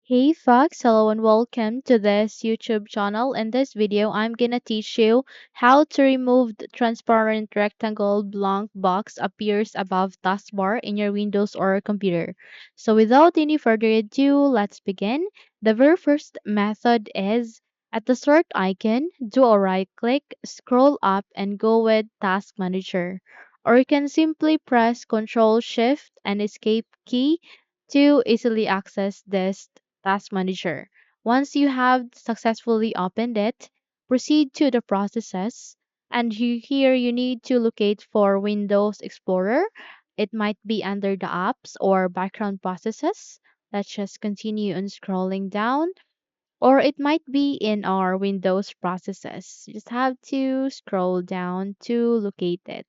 Hey folks, hello and welcome to this YouTube channel. In this video, I'm gonna teach you how to remove the transparent rectangle blank box appears above taskbar in your Windows or computer. So without any further ado, let's begin. The very first method is at the start icon, do a right click, scroll up and go with Task Manager. Or you can simply press Ctrl Shift and Escape key to easily access this Task Manager. Once you have successfully opened it, proceed to the processes and here you need to locate for Windows Explorer. It might be under the apps or background processes. Let's just continue on scrolling down or it might be in our Windows processes. You just have to scroll down to locate it.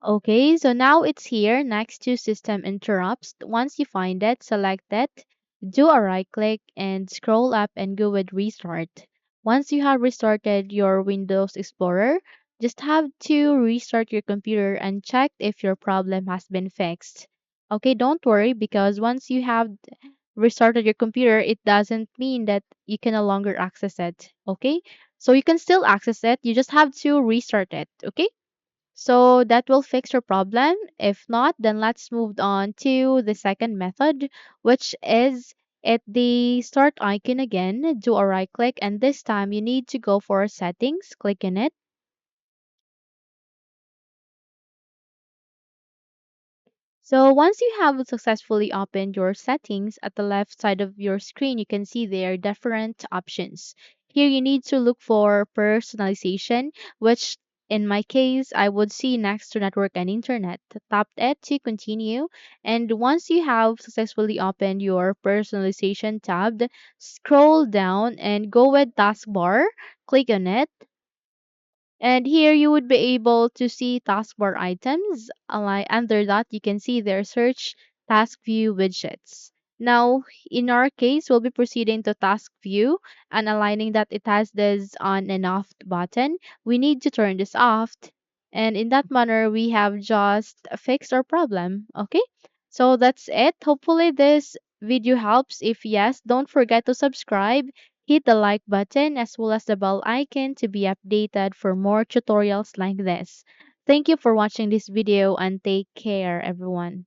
Okay, so now it's here next to system interrupts. Once you find it, select it, do a right click and scroll up and go with restart. Once you have restarted your Windows Explorer, just have to restart your computer and check if your problem has been fixed. Okay, don't worry because once you have restarted your computer, it doesn't mean that you can no longer access it. Okay, so you can still access it, you just have to restart it. Okay. So that will fix your problem. If not, then let's move on to the second method, which is at the start icon again, do a right click, and this time you need to go for settings, click in it. So once you have successfully opened your settings at the left side of your screen, you can see there are different options. Here you need to look for personalization, which in my case, I would see next to network and internet. Tap it to continue. And once you have successfully opened your personalization tab, scroll down and go with taskbar, click on it. And here you would be able to see taskbar items. Under that, you can see their search task view widgets. Now, in our case, we'll be proceeding to task view and aligning that it has this on and off button. We need to turn this off. And in that manner, we have just fixed our problem. Okay. So that's it. Hopefully this video helps. If yes, don't forget to subscribe. Hit the like button as well as the bell icon to be updated for more tutorials like this. Thank you for watching this video and take care everyone.